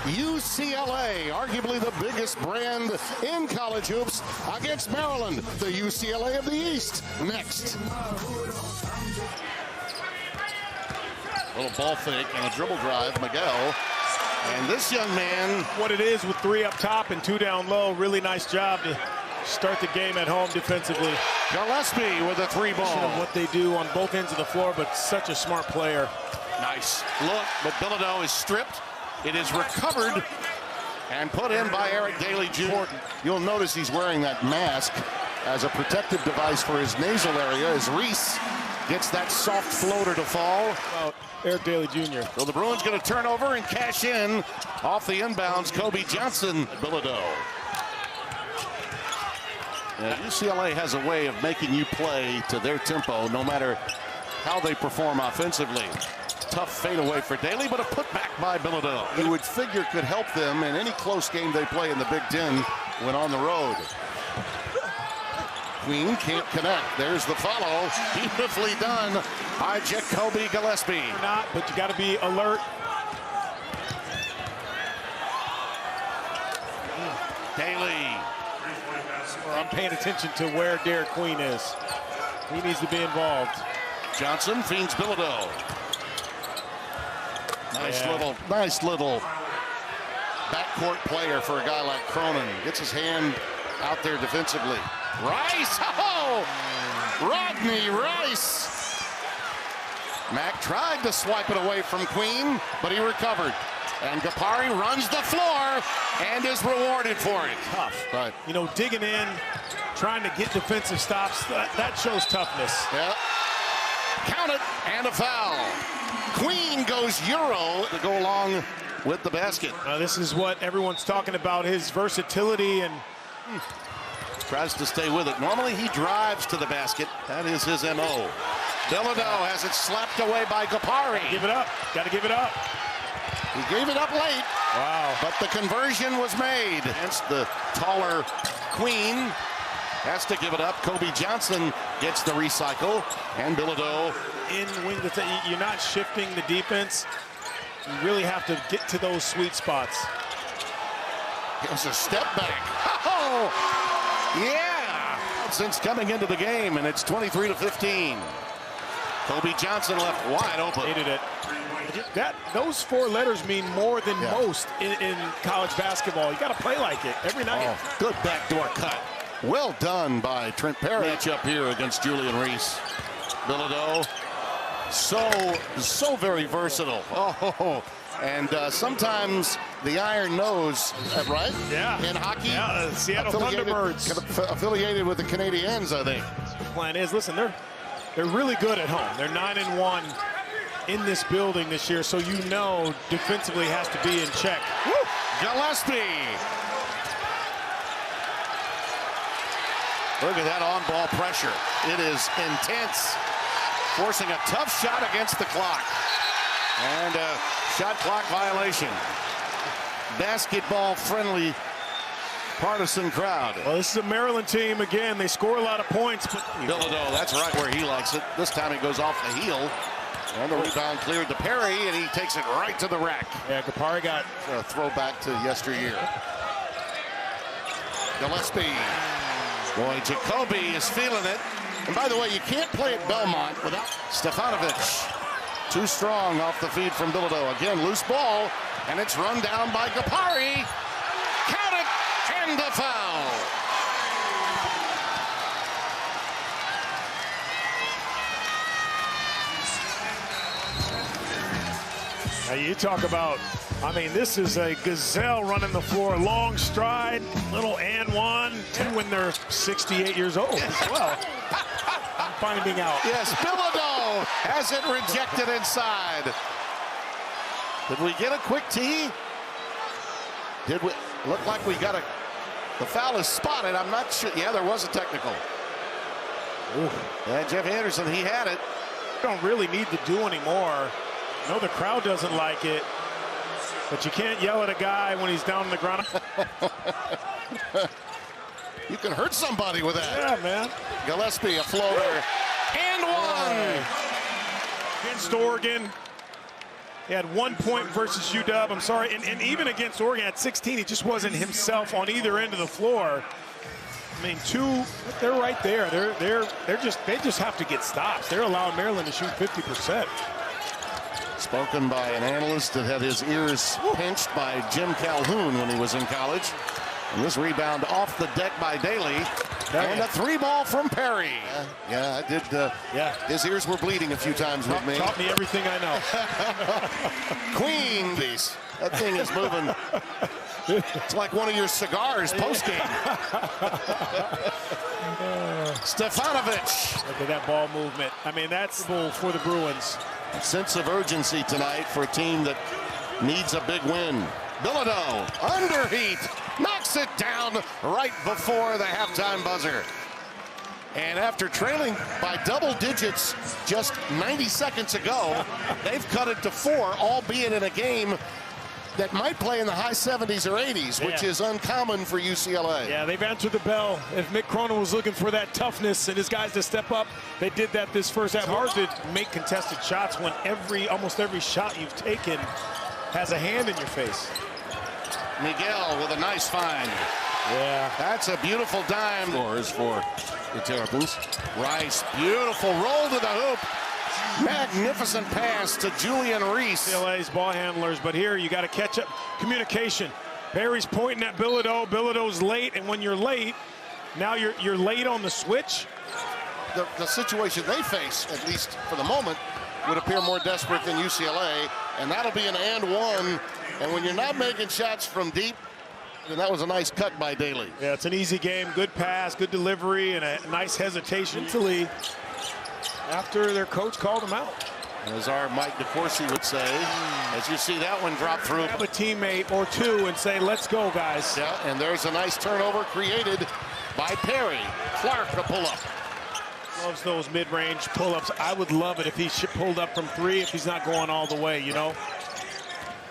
UCLA, arguably the biggest brand in college hoops, against Maryland, the UCLA of the East. Next. Little ball fake and a dribble drive, Miguel. And this young man. What it is with 3 up top and 2 down low. Really nice job to start the game at home defensively. Gillespie with a 3-ball. What they do on both ends of the floor, but such a smart player. Nice look, but Bilodeau is stripped. It is recovered and put in by Eric Daly Jr. You'll notice he's wearing that mask as a protective device for his nasal area as Reese gets that soft floater to fall. Eric Daly Jr. So the Bruins going to turn over and cash in off the inbounds. Kobe Johnson, Bilodeau. UCLA has a way of making you play to their tempo no matter how they perform offensively. Tough fadeaway for Daly, but a putback by Bilodeau. You would figure could help them in any close game they play in the Big Ten when on the road. Queen can't connect. There's the follow. Beautifully done by Jacoby Gillespie. Not, but you got to be alert. Daly. I'm paying attention to where Derek Queen is. He needs to be involved. Johnson feeds Bilodeau. Nice little backcourt player for a guy like Cronin. Gets his hand out there defensively. Rice, oh! Rodney Rice. Mack tried to swipe it away from Queen, but he recovered. And Gapari runs the floor and is rewarded for it. Tough. Right. You know, digging in, trying to get defensive stops, that shows toughness. Yeah. Count it, and a foul. Queen goes Euro to go along with the basket. This is what everyone's talking about, his versatility, and tries to stay with it. Normally he drives to the basket. That is his MO. Bilodeau has it slapped away by Gapari. Give it up. Got to give it up. He gave it up late. Wow. But the conversion was made. Against the taller Queen. Has to give it up. Kobe Johnson gets the recycle. And Bilodeau. You're not shifting the defense. You really have to get to those sweet spots. It was a step back. Oh, yeah. Since coming into the game, and it's 23-15. Kobe Johnson left wide open. Hated it. Those 4 letters mean more than most in college basketball. You got to play like it every night. Oh, good backdoor cut. Well done by Trent Perry. Match up here against Julian Reese. Bilodeau, so very versatile. Oh, and sometimes the iron knows, right? Yeah. In hockey. Yeah, Seattle Thunderbirds. Affiliated with the Canadiens, I think. The plan is, listen, they're really good at home. They're 9-1 in this building this year, so you know defensively has to be in check. Woo! Gillespie. Look at that on-ball pressure. It is intense. Forcing a tough shot against the clock. And a shot clock violation. Basketball-friendly partisan crowd. Well, this is a Maryland team. Again, they score a lot of points. But Bilodeau, that's right where he likes it. This time it goes off the heel. And the rebound cleared to Perry, and he takes it right to the rack. Yeah, Gapari got a throwback to yesteryear. Gillespie. Boy, Jacoby is feeling it. And by the way, you can't play at Belmont without Stefanovic. Too strong off the feed from Bilodeau. Again, loose ball, and it's run down by Gapari. Count it, and the foul. Now you talk about, I mean, this is a gazelle running the floor, long stride, little and one, and when they're 68 years old as well. I'm finding out. Yes, Bilodeau has it rejected inside. Did we get a quick tee? Did we? Look like we got the foul is spotted. I'm not sure. Yeah, there was a technical. Ooh. Yeah, Jeff Anderson, he had it. Don't really need to do anymore. No, the crowd doesn't like it, but you can't yell at a guy when he's down on the ground. You can hurt somebody with that. Yeah, man. Gillespie, a floater, and one. Against Oregon. He had 1 point versus UW. I'm sorry, and even against Oregon at 16, he just wasn't himself on either end of the floor. I mean, they're right there. They just have to get stops. They're allowing Maryland to shoot 50%. Spoken by an analyst that had his ears pinched by Jim Calhoun when he was in college. And this rebound off the deck by Daly. And a 3-ball from Perry. Yeah, I did. His ears were bleeding a few times with me. Taught me everything I know. Queen piece. That thing is moving. It's like one of your cigars post-game. Stefanovic. Look at that ball movement. I mean, that's full for the Bruins. A sense of urgency tonight for a team that needs a big win. Bilodeau, under heat, knocks it down right before the halftime buzzer. And after trailing by double digits just 90 seconds ago, they've cut it to 4, albeit in a game that might play in the high 70s or 80s, which is uncommon for UCLA. Yeah, they've answered the bell. If Mick Cronin was looking for that toughness and his guys to step up, they did that this first half. Hard to make contested shots when almost every shot you've taken has a hand in your face. Miguel with a nice find. Yeah. That's a beautiful dime. Scores for the Terrapins. Rice, beautiful roll to the hoop. Magnificent pass to Julian Reese. UCLA's ball handlers, but here you got to catch up. Communication. Perry's pointing at Bilodeau. Bilodeau's late, and when you're late, now you're late on the switch. The situation they face, at least for the moment, would appear more desperate than UCLA, and that'll be an and one. And when you're not making shots from deep, then that was a nice cut by Daly. Yeah, it's an easy game. Good pass, good delivery, and a nice hesitation to lead after their coach called him out. As our Mike DeCourcy would say, as you see that one drop through. Have a teammate or two and say, let's go, guys. Yeah, and there's a nice turnover created by Perry. Clark, the pull-up. Loves those mid-range pull-ups. I would love it if he pulled up from 3 if he's not going all the way, you know.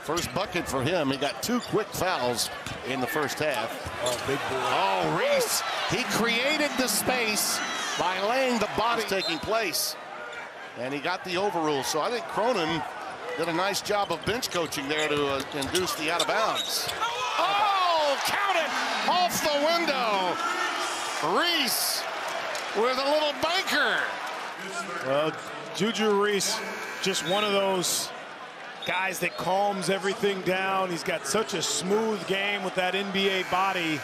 First bucket for him. He got 2 quick fouls in the first half. Oh, big boy. Oh, Reese. He created the space by laying the body taking place. And he got the overrule. So I think Cronin did a nice job of bench coaching there to induce the out of bounds. Oh, count it off the window. Reese with a little banker. Well, Juju Reese, just one of those guys that calms everything down. He's got such a smooth game with that NBA body.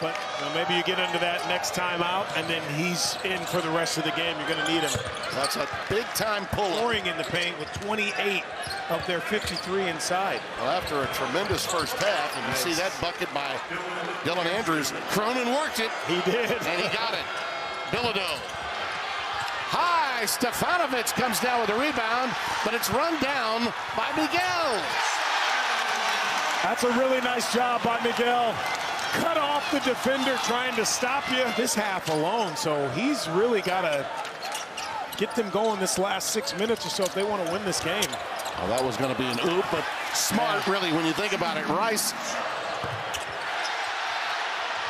But maybe you get into that next time out, and then he's in for the rest of the game. You're going to need him. That's a big-time pull. Scoring in the paint with 28 of their 53 inside. Well, after a tremendous first half, and you see that bucket by Dylan Andrews, Cronin worked it. He did. And he got it. Bilodeau. High, Stefanovic comes down with a rebound, but it's run down by Miguel. That's a really nice job by Miguel. Cut off the defender trying to stop you this half alone. So he's really got to get them going this last 6 minutes or so if they want to win this game. Well, that was going to be an oop, but smart, really, when you think about it. Rice.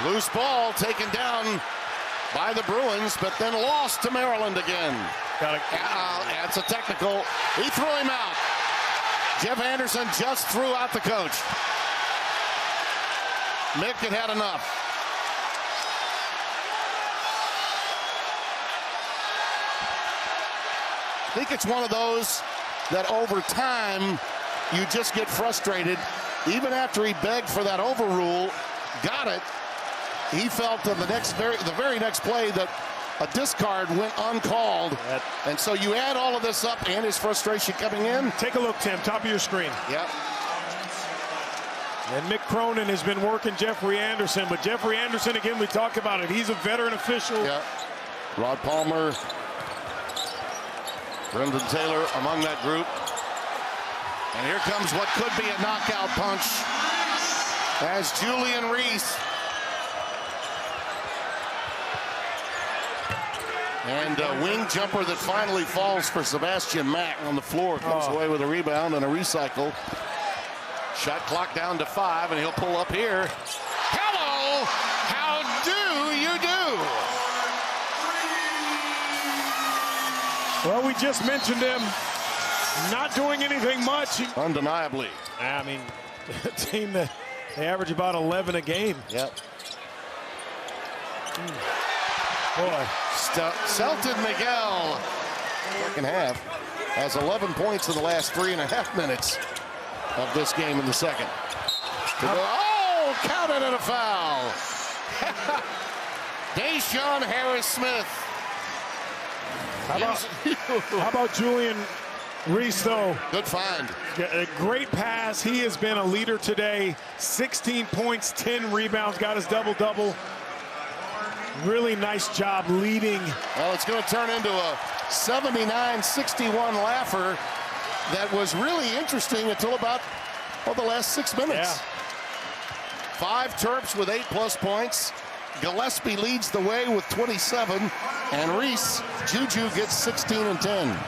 Loose ball taken down by the Bruins, but then lost to Maryland again. That's a technical. He threw him out. Jeff Anderson just threw out the coach. Mick had had enough. I think it's one of those that over time you just get frustrated. Even after he begged for that overrule, got it. He felt in the very next play that a discard went uncalled. And so you add all of this up and his frustration coming in. Take a look, Tim, top of your screen. Yep. And Mick Cronin has been working Jeffrey Anderson, but Jeffrey Anderson, again, we talked about it. He's a veteran official. Yeah. Rod Palmer, Brendan Taylor among that group. And here comes what could be a knockout punch as Julian Reese. And a wing jumper that finally falls for Sebastian Mack on the floor. Comes away with a rebound and a recycle. Shot clock down to 5, and he'll pull up here. Hello! How do you do? Well, we just mentioned him. not doing anything much. Undeniably. I mean, a team that they average about 11 a game. Yep. Boy. Selton Miguel, second half, has 11 points in the last 3.5 minutes of this game in the second. Oh, counted and a foul. Deshaun Harris-Smith. How about Julian Reese, though? Good find. A great pass. He has been a leader today. 16 points, 10 rebounds, got his double-double. Really nice job leading. Well, it's going to turn into a 79-61 laugher that was really interesting until about the last 6 minutes. Yeah. 5 Terps with 8+ points. Gillespie leads the way with 27, and Reese, Juju gets 16 and 10.